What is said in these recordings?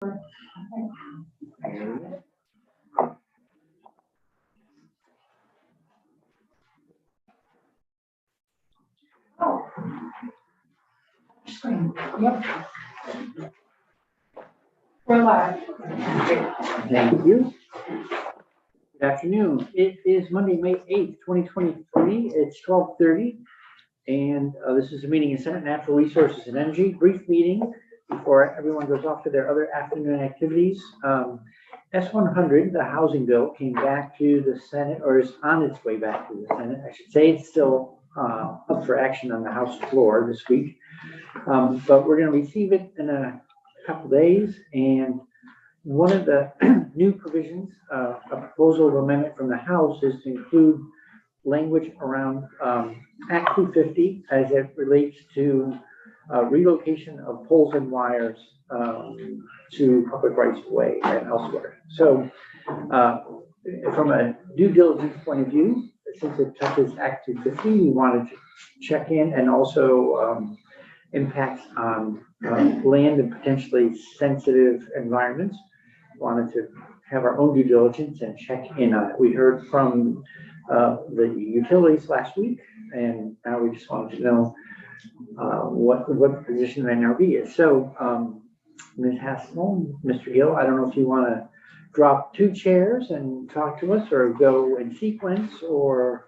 Oh, screen. Yep. We're live. Thank you. Good afternoon. It is Monday, May 8th, 2023. It's 12:30. And this is a meeting in Senate Natural Resources and Energy, brief meeting before everyone goes off to their other afternoon activities. S-100, the housing bill, came back to the Senate, or is on its way back to the Senate. I should say it's still up for action on the House floor this week. But we're going to receive it in a couple days. And one of the new provisions, a proposal of amendment from the House, is to include language around Act 250 as it relates to relocation of poles and wires to public rights of way and elsewhere. So from a due diligence point of view, since it touches Act 250, we wanted to check in, and also impacts on land and potentially sensitive environments. Wanted to have our own due diligence and check in on it. We heard from the utilities last week, and now we just wanted to know what the position of NRB is. So Ms. Haskell, Mr. Gill, I don't know if you want to drop two chairs and talk to us, or go in sequence, or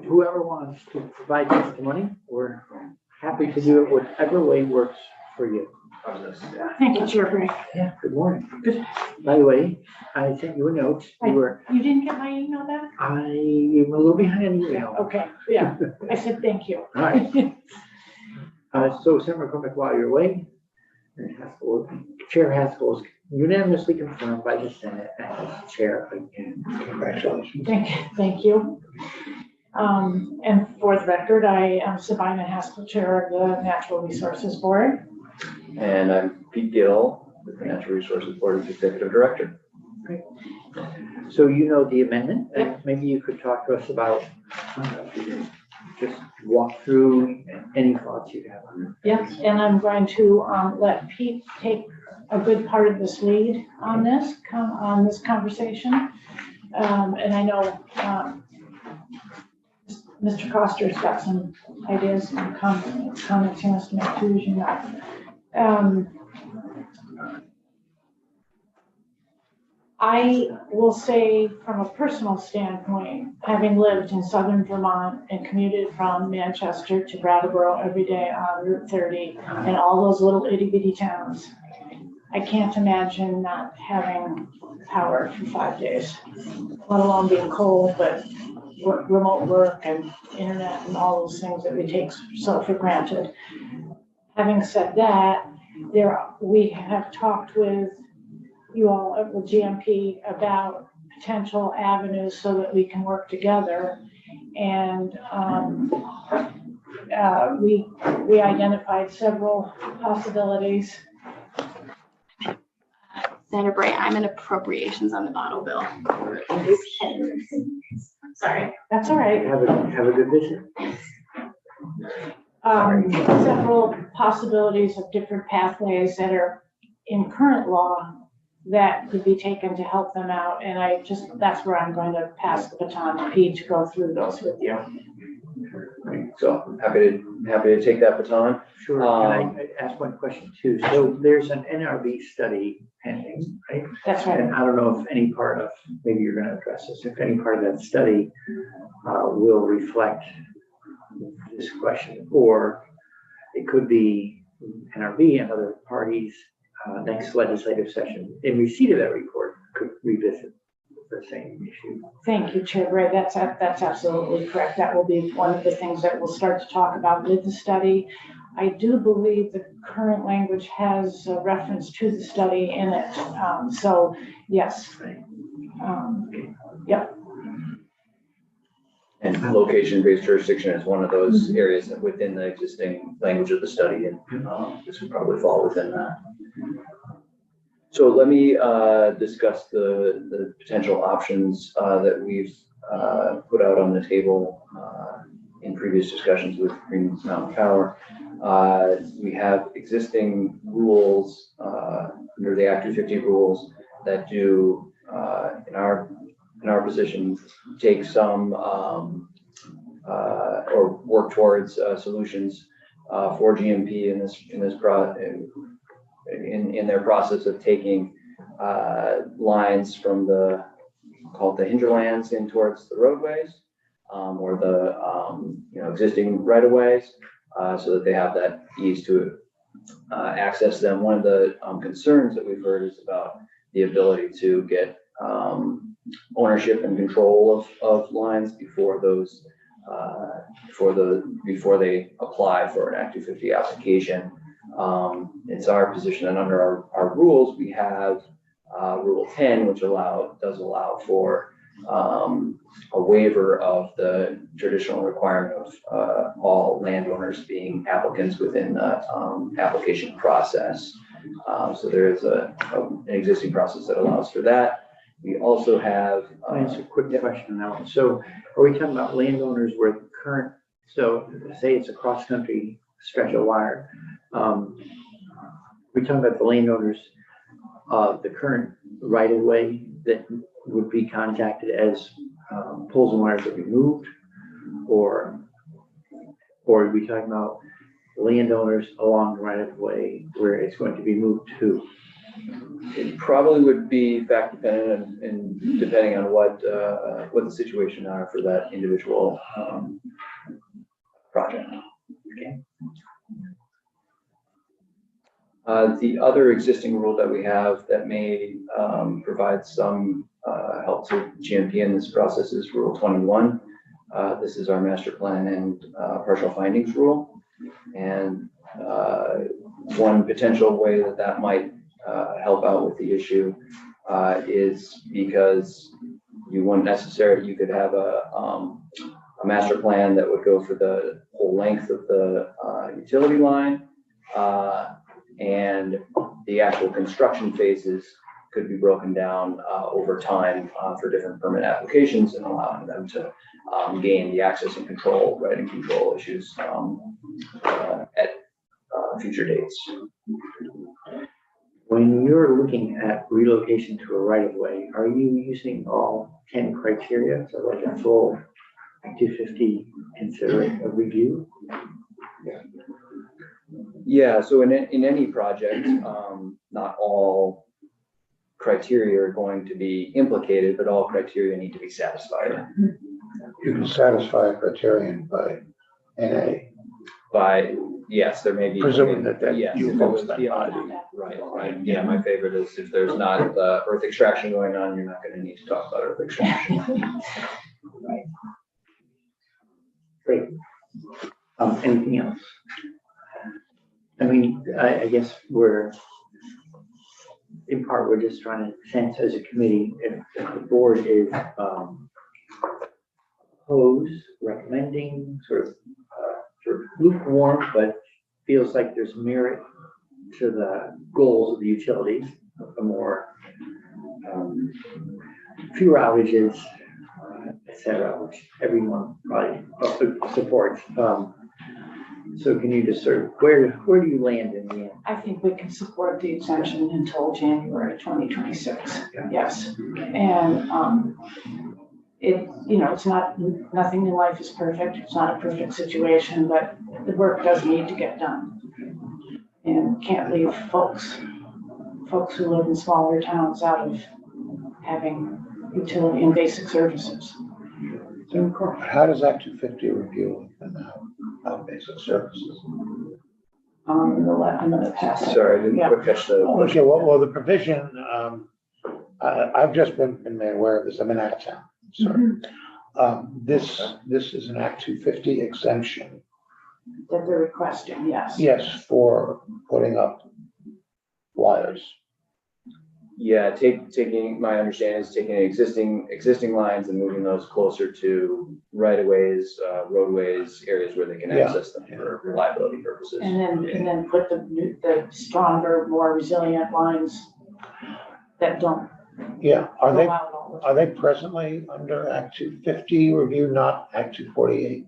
whoever wants to provide testimony. We're happy to do it whatever way works for you. Thank you, Chair Bray. Yeah, good morning. Good. By the way, I sent you a note. You didn't get my email back? I am a little behind on email. Okay, yeah. I said thank you. All right. So Senator McCormick, while you're away, Chair Haskell is unanimously confirmed by the Senate as chair again. Congratulations. Thank you. And for the record, I am Sabina Haskell, chair of the Natural Resources Board. And I'm Pete Gill, with the Natural Resources Board's Executive Director. Great. So you know the amendment, and maybe you could talk to us about, just walk through any thoughts you have on it. Yes, and I'm going to let Pete take a good part of this lead on this conversation. And I know Mr. Coster's got some ideas and comments he wants to make too, as you know. I will say, from a personal standpoint, having lived in southern Vermont and commuted from Manchester to Brattleboro every day on Route 30 and all those little itty bitty towns, I can't imagine not having power for 5 days, let alone being cold, but remote work and internet and all those things that we take so for granted. Having said that, we have talked with you all at the GMP about potential avenues so that we can work together. And we identified several possibilities. Senator Bray, I'm in appropriations on the auto bill. Sorry. That's all right. Have a good visit. Several possibilities of different pathways that are in current law that could be taken to help them out. And that's where I'm going to pass the baton to Pete to go through those with you. So happy to take that baton. Sure. Can I ask one question too? So there's an NRB study pending, right? That's right. And I don't know if any part of, maybe you're going to address this, if any part of that study will reflect this question, or it could be NRB and other parties next legislative session in receipt of that report could revisit the same issue. Thank you, Chair Bray. That's absolutely correct. That will be one of the things that we'll start to talk about with the study. I do believe the current language has a reference to the study in it. So yes. Yep. And location-based jurisdiction is one of those areas that within the existing language of the study, and this would probably fall within that. So let me discuss the potential options that we've put out on the table in previous discussions with Green Mountain Power. We have existing rules under the Act 250 rules that do, in our position, take some, or work towards solutions for GMP in their process of taking lines from called the hinterlands in towards the roadways, or the existing right of ways, so that they have that ease to access them. One of the concerns that we've heard is about the ability to get ownership and control of lines before those before they apply for an Act 250 application. It's our position that under our rules, we have Rule 10, which does allow for a waiver of the traditional requirement of all landowners being applicants within the application process. So there is an existing process that allows for that. We also have. That's a quick question now. So are we talking about landowners where the current, so say it's a cross-country stretch of wire. We're talking about the landowners, the current right-of-way that would be contacted as poles and wires are removed, or are we talking about landowners along the right-of-way where it's going to be moved to? It probably would be fact dependent and depending on what the situation are for that individual project. Okay. The other existing rule that we have that may provide some help to GMP in this process is Rule 21. This is our master plan and partial findings rule. And one potential way that might help out with the issue is because you could have a master plan that would go for the whole length of the utility line, and the actual construction phases could be broken down over time for different permit applications, and allowing them to gain the access and control, right, and control issues at future dates. When you're looking at relocation to a right-of-way, are you using all 10 criteria, so like a full 250 consider a review? Yeah, so in any project, not all criteria are going to be implicated, but all criteria need to be satisfied. You can satisfy a criterion by NA. Yes, there may be. Presuming that Yes, you if it post was that beyond body. that. Right. Yeah, my favorite is if there's not earth extraction going on, you're not gonna need to talk about earth extraction. Great. Anything else? I mean, I guess in part, we're just trying to sense as a committee if the board is opposed, recommending, sort of lukewarm, but feels like there's merit to the goals of the utility, a more fewer outages, et cetera, which everyone probably supports. So can you just sort of, where do you land in the end? I think we can support the exemption until January 2026, yes. And it's nothing in life is perfect. It's not a perfect situation, but the work does need to get done. And can't leave folks who live in smaller towns out of having utility and basic services. How does Act 250 review and how basic services? I'm gonna pass it. Sorry, I didn't quite catch the. Okay, well, the provision, I've just been made aware of this. I'm in Acton. Sorry. This is an Act 250 exemption. That they're requesting, yes. Yes, for putting up wires. Yeah, taking, my understanding is taking existing lines and moving those closer to right of ways, roadways, areas where they can access them for reliability purposes. And then put the stronger, more resilient lines that don't Yeah, go out all the time. are they presently under Act 250 review, not Act 248?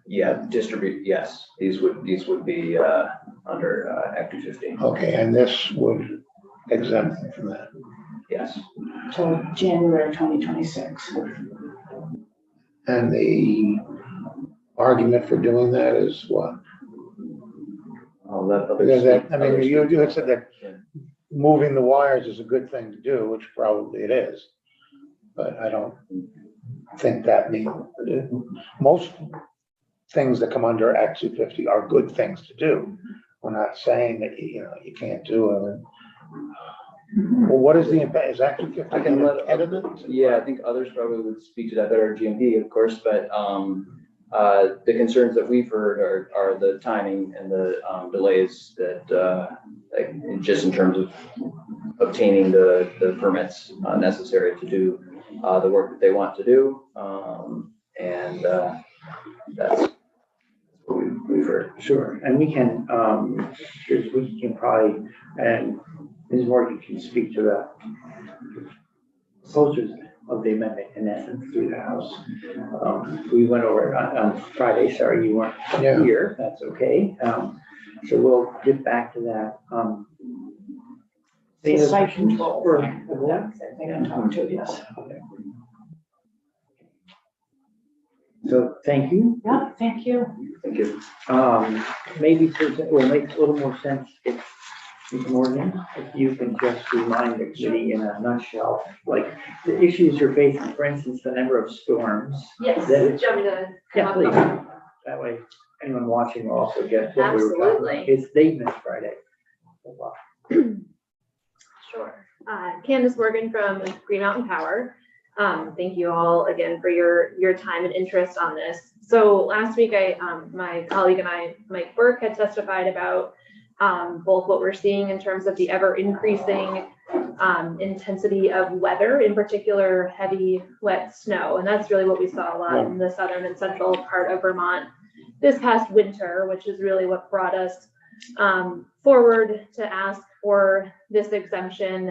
Yeah, yes, these would be under Act 250. Okay, and this would exempt from that. Yes. Till January 2026. And the argument for doing that is what? I'll let others Because that, speak- I mean, others you speak to had said that Yeah. moving the wires is a good thing to do, which probably it is. But I don't think that most things that come under Act 250 are good things to do. We're not saying that, you can't do it. Well, what is the impact? Is Act 250 I can an let- impediment? Yeah, I think others probably would speak to that better, GMP, of course, but, the concerns that we've heard are the timing and the, delays that, like, just in terms of obtaining the permits necessary to do, the work that they want to do. And, that's what we've heard. Sure, and we can probably, and Ms. Morgan can speak to the proposers of the amendment in essence through the House. We went over it on Friday, sorry, you weren't Yeah. here, that's okay. So we'll get back to that. The site control. For- They can talk to, yes. So, thank you. Yeah, thank you. Thank you. Maybe it will make a little more sense if, Ms. Morgan, if you can just remind the committee in a nutshell, like the issues you're facing, for instance, the number of storms. Yes, That- do you want me to Yeah, come up? please. That way, anyone watching will also get what we were talking about. Absolutely. It's they missed Friday. Oh, wow. Sure. Candace Morgan from Green Mountain Power. Thank you all again for your time and interest on this. So last week, my colleague and I, Mike Burke, had testified about both what we're seeing in terms of the ever increasing intensity of weather, in particular heavy wet snow. And that's really what we saw a lot in the southern and central part of Vermont this past winter, which is really what brought us forward to ask for this exemption,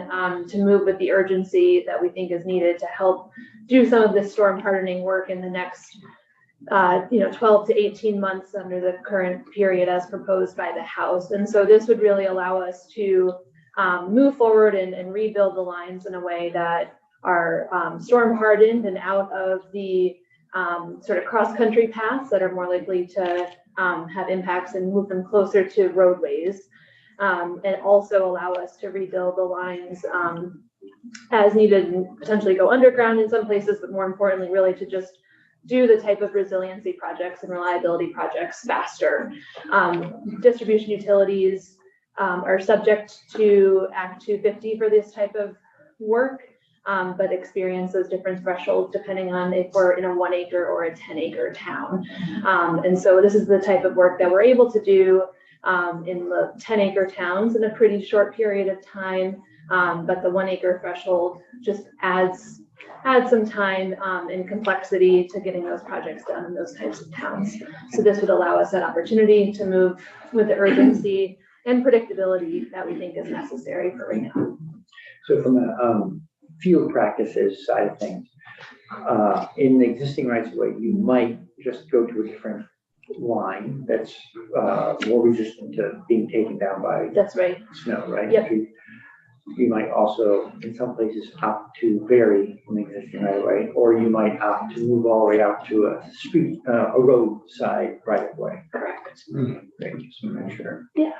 to move with the urgency that we think is needed to help do some of this storm hardening work in the next 12 to 18 months under the current period as proposed by the House. And so this would really allow us to move forward and rebuild the lines in a way that are storm hardened and out of the sort of cross-country paths that are more likely to have impacts and move them closer to roadways, and also allow us to rebuild the lines as needed and potentially go underground in some places, but more importantly, really to just do the type of resiliency projects and reliability projects faster. Distribution utilities are subject to Act 250 for this type of work, but experience those different thresholds depending on if we're in a 1 acre or a 10-acre town. And so this is the type of work that we're able to do in the 10-acre towns in a pretty short period of time. But the 1 acre threshold just adds some time and complexity to getting those projects done in those types of towns. So this would allow us that opportunity to move with the urgency and predictability that we think is necessary for right now. So from a field practices side of things, in the existing rights of way, you might just go to a different line that's more resistant to being taken down by That's right. snow, right? Yep. You might also, in some places, opt to vary from the existing right of way, or you might opt to move all the way out to a street, a roadside right of way. Correct. Thank you, so make sure. Yeah.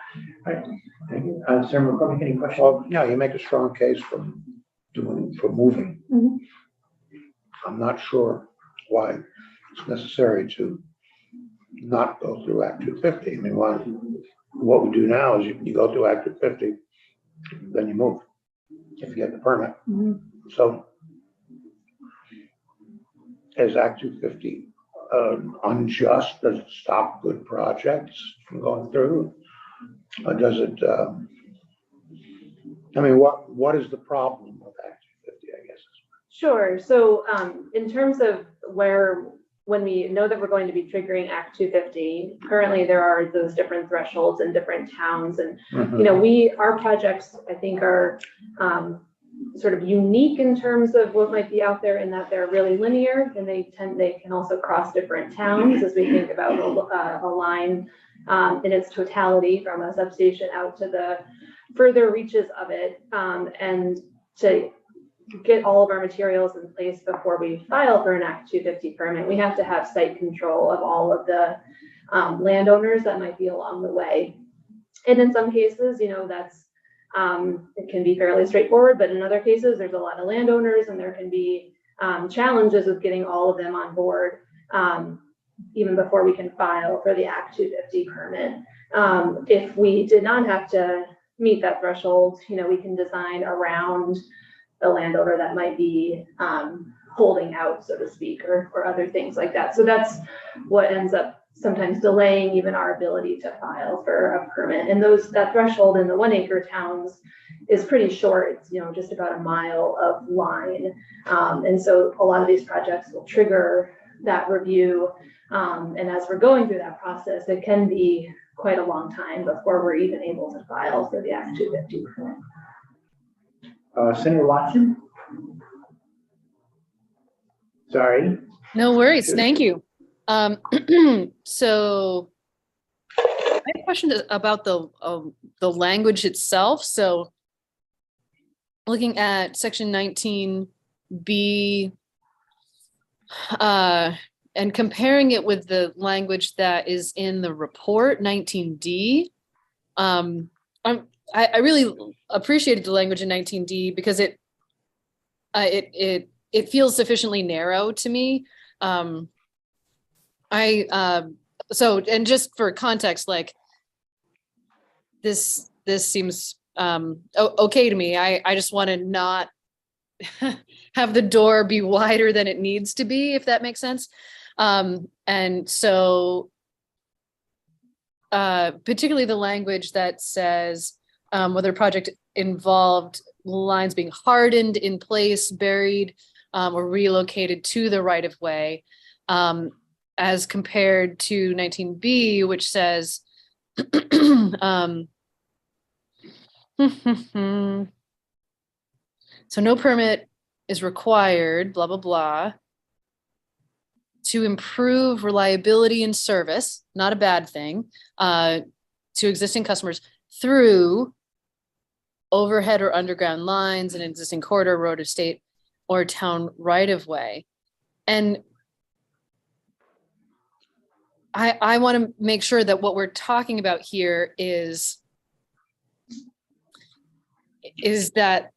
All right, thank you. Senator McCormick, any questions? Well, yeah, you make a strong case for moving. Mhm. I'm not sure why it's necessary to not go through Act 250. I mean, what we do now is you go through Act 250, then you move, if you get the permit. Mhm. So is Act 250 unjust? Does it stop good projects from going through? Or does it, I mean, what is the problem with Act 250, I guess? Sure. So in terms of when we know that we're going to be triggering Act 250, currently there are those different thresholds in different towns. And, our projects, I think, are sort of unique in terms of what might be out there in that they're really linear, and they can also cross different towns as we think about a line in its totality from a substation out to the further reaches of it, and to get all of our materials in place before we file for an Act 250 permit, we have to have site control of all of the landowners that might be along the way. And in some cases, that's it can be fairly straightforward, but in other cases, there's a lot of landowners and there can be challenges with getting all of them on board, even before we can file for the Act 250 permit. If we did not have to meet that threshold, we can design around the landowner that might be holding out, so to speak, or other things like that. So that's what ends up sometimes delaying even our ability to file for a permit. And that threshold in the 1 acre towns is pretty short. It's, just about a mile of line. And so a lot of these projects will trigger that review. And as we're going through that process, it can be quite a long time before we're even able to file for the Act 250 permit. Senator Watson? Sorry. No worries. Thank you. So I have a question about the language itself. So looking at section 19B and comparing it with the language that is in the report, 19D, I really appreciated the language in 19D because it feels sufficiently narrow to me. So, and just for context, like this seems okay to me. I just want to not have the door be wider than it needs to be, if that makes sense. And so particularly the language that says whether project involved lines being hardened in place, buried, or relocated to the right of way, as compared to 19B, which says, so no permit is required, blah, blah, blah, to improve reliability and service, not a bad thing, to existing customers through overhead or underground lines in existing corridor, road, estate, or town right of way. And I want to make sure that what we're talking about here is that,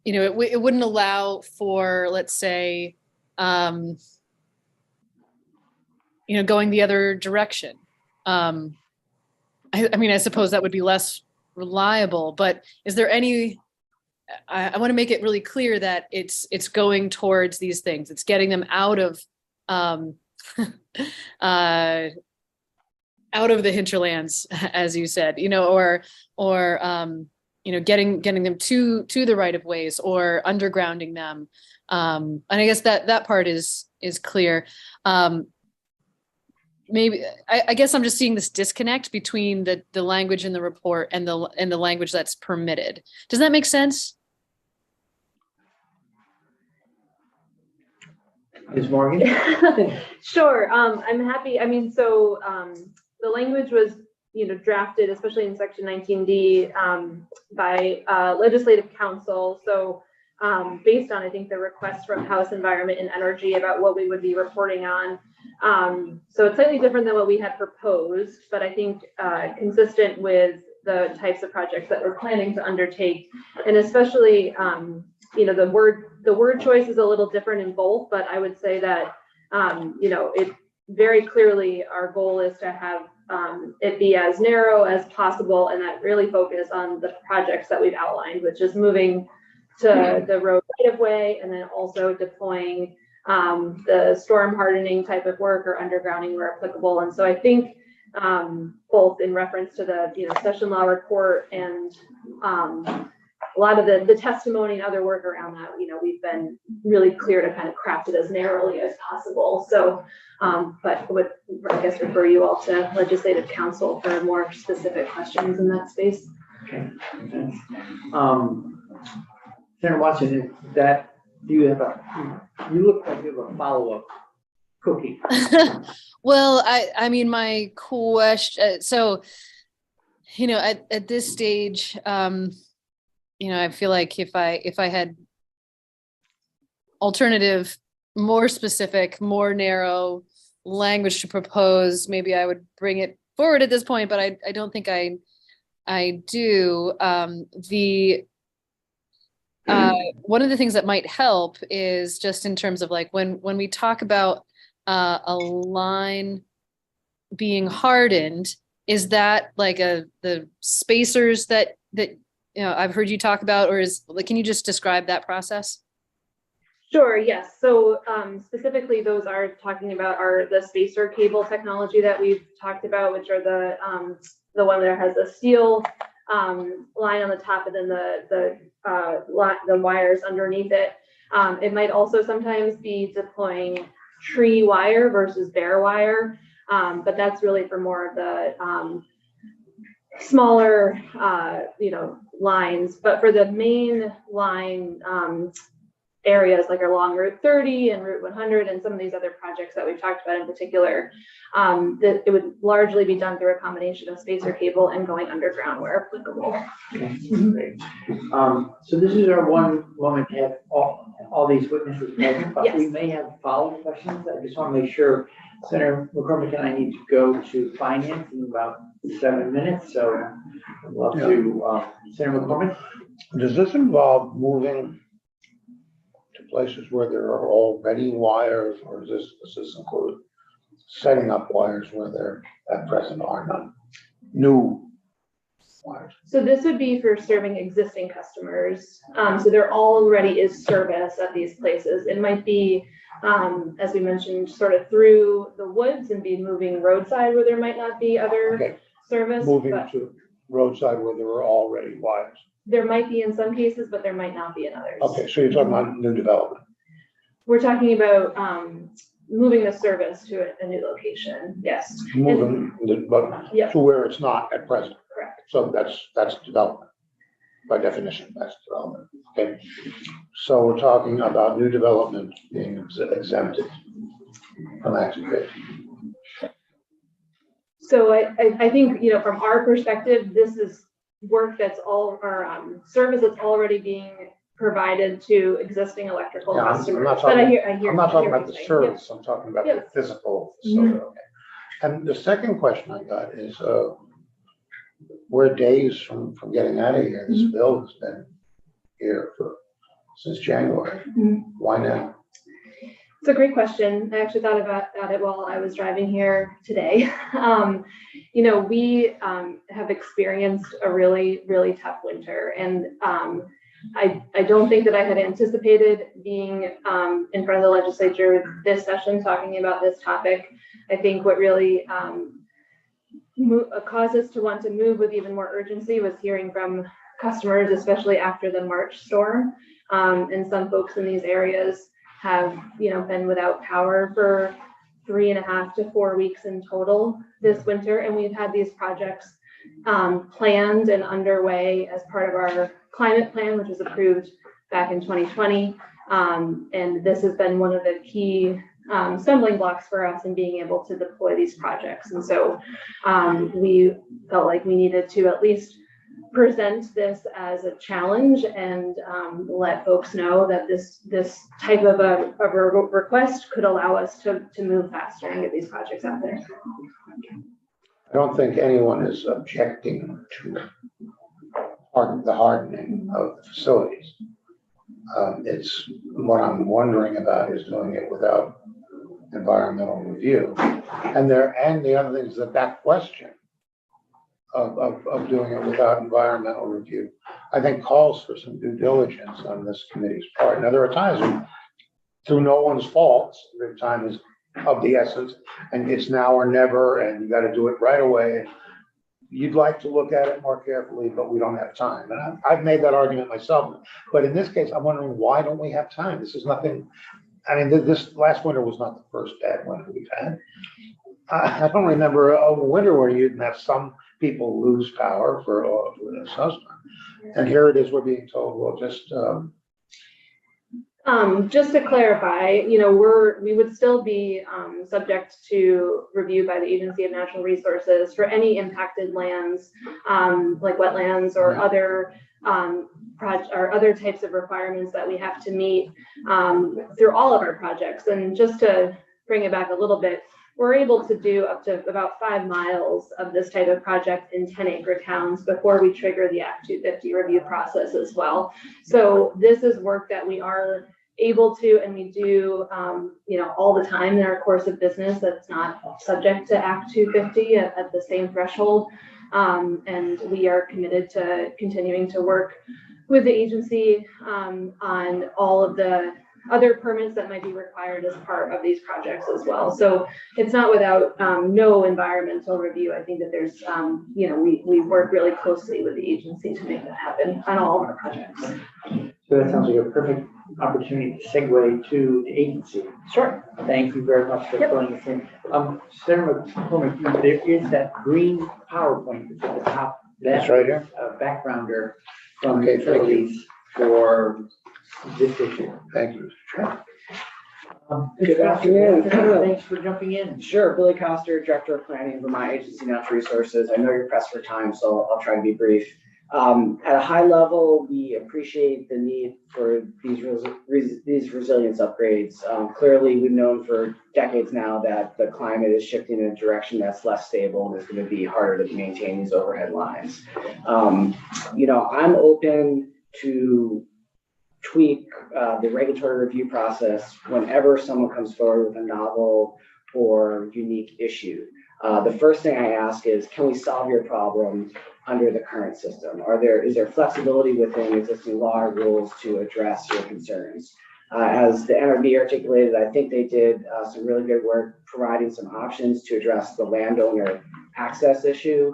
it wouldn't allow for, let's say, going the other direction. I mean, I suppose that would be less reliable, but is there any, I want to make it really clear that it's going towards these things. It's getting them out of the hinterlands, as you said, or getting them to the right of ways or undergrounding them. And I guess that part is clear. Maybe I guess I'm just seeing this disconnect between the language in the report and the language that's permitted. Does that make sense? Ms. Morgan? Sure. I'm happy. I mean, so the language was, drafted, especially in section 19D, by legislative council. So based on, I think, the request from House Environment and Energy about what we would be reporting on. So it's slightly different than what we had proposed, but I think consistent with the types of projects that we're planning to undertake, and especially, the word choice is a little different in both, but I would say that, it very clearly our goal is to have it be as narrow as possible, and that really focus on the projects that we've outlined, which is moving to the road right of way, and then also deploying the storm hardening type of work or undergrounding where applicable. And so I think both in reference to the session law report and a lot of the testimony and other work around that, we've been really clear to kind of craft it as narrowly as possible. So, but would, I guess, refer you all to legislative council for more specific questions in that space. Okay. Senator Watson, you look like you have a follow-up cookie. Well, I mean, my question, so at this stage, I feel like if I had alternative, more specific, more narrow language to propose, maybe I would bring it forward at this point, but I don't think I do. One of the things that might help is just in terms of like when we talk about a line being hardened, is that like the spacers that I've heard you talk about, or can you just describe that process? Sure, yes. So specifically, those are talking about the spacer cable technology that we've talked about, which are the one that has the steel line on the top and then the wires underneath it. It might also sometimes be deploying tree wire versus bare wire, but that's really for more of the smaller, lines. But for the main line areas like along Route 30 and Route 100 and some of these other projects that we've talked about in particular, that it would largely be done through a combination of spacer cable and going underground where applicable. Great. So this is our one moment to have all these witnesses present, but we Yes. may have follow-up questions. I just want to make sure Senator McCormick and I need to go to finance in about 7 minutes, so I'd love to, Senator McCormick. Does this involve moving to places where there are already wires, or does this include setting up wires where there at present are none? New wires. So this would be for serving existing customers. So there already is service at these places. It might be, as we mentioned, sort of through the woods and be moving roadside where there might not be other Okay, service. moving But to roadside where there are already wires. there might be in some cases, but there might not be in others. Okay, so you're talking about new development. We're talking about moving the service to a new location. Yes. Moving, but Yeah. to where it's not at present. Correct. So that's development. By definition, that's development. Okay. So we're talking about new development being exempted from Act 250. So I think, from our perspective, this is work that's service that's already being provided to existing electrical Yeah, I'm customers. not But talking- I hear. I'm not talking what about the you're saying. service, I'm talking about the physical facility. Okay. And the second question I got is, we're days from getting out of here. This bill has been here since January. Why now? It's a great question. I actually thought about it while I was driving here today. We have experienced a really, really tough winter, and I don't think that I had anticipated being in front of the legislature this session talking about this topic. I think what really caused us to want to move with even more urgency was hearing from customers, especially after the March storm. And some folks in these areas have, been without power for 3.5 to 4 weeks in total this winter. And we've had these projects planned and underway as part of our climate plan, which was approved back in 2020. And this has been one of the key stumbling blocks for us in being able to deploy these projects. And so we felt like we needed to at least present this as a challenge and let folks know that this type of a request could allow us to move faster and get these projects out there. I don't think anyone is objecting to the hardening of the facilities. It's what I'm wondering about is doing it without environmental review. And the other thing is that question of doing it without environmental review, I think calls for some due diligence on this committee's part. Now, there are times when, through no one's faults, the time is of the essence, and it's now or never, and you got to do it right away. You'd like to look at it more carefully, but we don't have time. And I've made that argument myself. But in this case, I'm wondering, why don't we have time? This is nothing. I mean, this last winter was not the first bad winter we've had. I don't remember a winter where you didn't have some people lose power for a snowstorm. And here it is, we're being told, well, just Just to clarify, we would still be subject to review by the Agency of Natural Resources for any impacted lands, like wetlands or other or other types of requirements that we have to meet through all of our projects. And just to bring it back a little bit, we're able to do up to about 5 miles of this type of project in 10-acre towns before we trigger the Act 250 review process as well. So this is work that we are able to, and we do, all the time in our course of business that's not subject to Act 250 at the same threshold. And we are committed to continuing to work with the agency on all of the other permits that might be required as part of these projects as well. So it's not without no environmental review. I think that there's, we work really closely with the agency to make that happen on all of our projects. So that sounds like a perfect opportunity to segue to the agency. Sure. Thank you very much for filling us in. Senator McCormick, there is that green PowerPoint that's at the top. That's right here. Backgrounder from Okay, thank you. utilities for this issue. Thank you. Good afternoon. Thanks for jumping in. Sure, Billy Coster, Director of Planning, Vermont Agency of Natural Resources. I know you're pressed for time, so I'll try to be brief. At a high level, we appreciate the need for these resilience upgrades. Clearly, we've known for decades now that the climate is shifting in a direction that's less stable and is going to be harder to maintain these overhead lines. I'm open to tweak the regulatory review process whenever someone comes forward with a novel or unique issue. The first thing I ask is, can we solve your problem under the current system? Is there flexibility within existing law or rules to address your concerns? As the NRB articulated, I think they did some really good work providing some options to address the landowner access issue.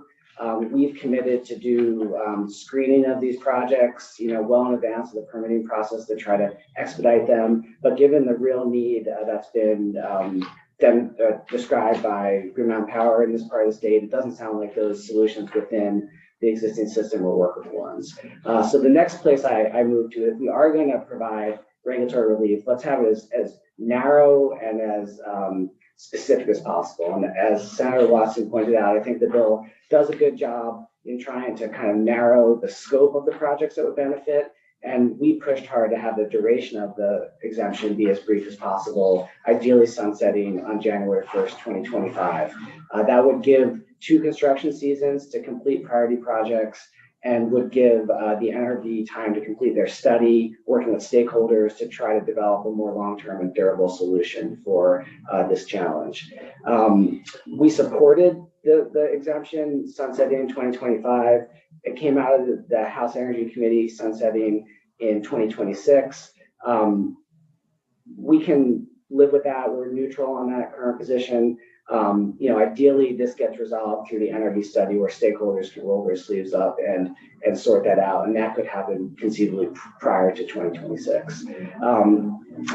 We've committed to do screening of these projects, well in advance of the permitting process to try to expedite them. But given the real need that's been described by Green Mountain Power in this part of the state, it doesn't sound like those solutions within the existing system will workable ones. So the next place I move to, if we are going to provide regulatory relief, let's have it as narrow and as specific as possible. And as Senator Watson pointed out, I think the bill does a good job in trying to kind of narrow the scope of the projects that would benefit. And we pushed hard to have the duration of the exemption be as brief as possible, ideally sunsetting on January 1st, 2025. That would give 2 construction seasons to complete priority projects and would give the NRB time to complete their study, working with stakeholders to try to develop a more long-term and durable solution for this challenge. We supported the exemption sunsetting in 2025. It came out of the House Energy Committee sunsetting in 2026. We can live with that. We're neutral on that current position. Ideally, this gets resolved through the NRB study where stakeholders can roll their sleeves up and sort that out. And that could happen conceivably prior to 2026.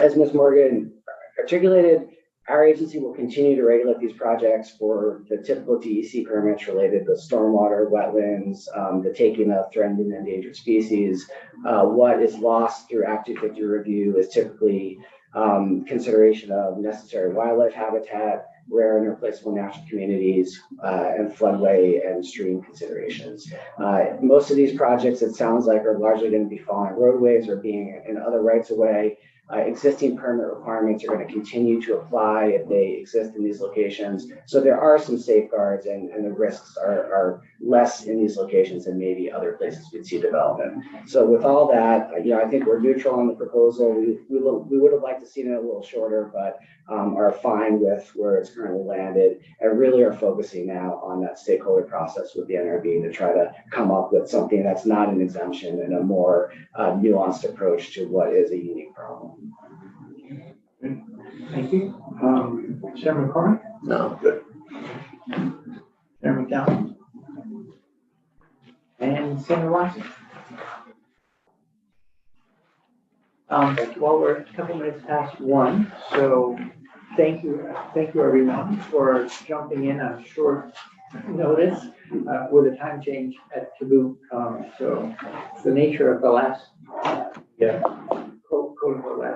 As Ms. Morgan articulated, our agency will continue to regulate these projects for the typical DEC permits related to stormwater, wetlands, the taking of threatened and endangered species. What is lost through Act 250 review is typically consideration of necessary wildlife habitat, rare and irreplaceable natural communities, and floodway and stream considerations. Most of these projects, it sounds like, are largely going to be falling roadways or being in other rights of way. Existing permit requirements are going to continue to apply if they exist in these locations. So there are some safeguards and the risks are less in these locations than maybe other places we'd see development. So with all that, I think we're neutral on the proposal. We would have liked to see it a little shorter, but are fine with where it's currently landed and really are focusing now on that stakeholder process with the NRB to try to come up with something that's not an exemption and a more nuanced approach to what is a unique problem. Thank you. Senator McCormick? No, good. Senator McDowell? And Senator Watson? Well, we're a couple minutes past 1, so thank you everyone for jumping in on short notice with a time change at to boot. So it's the nature of the last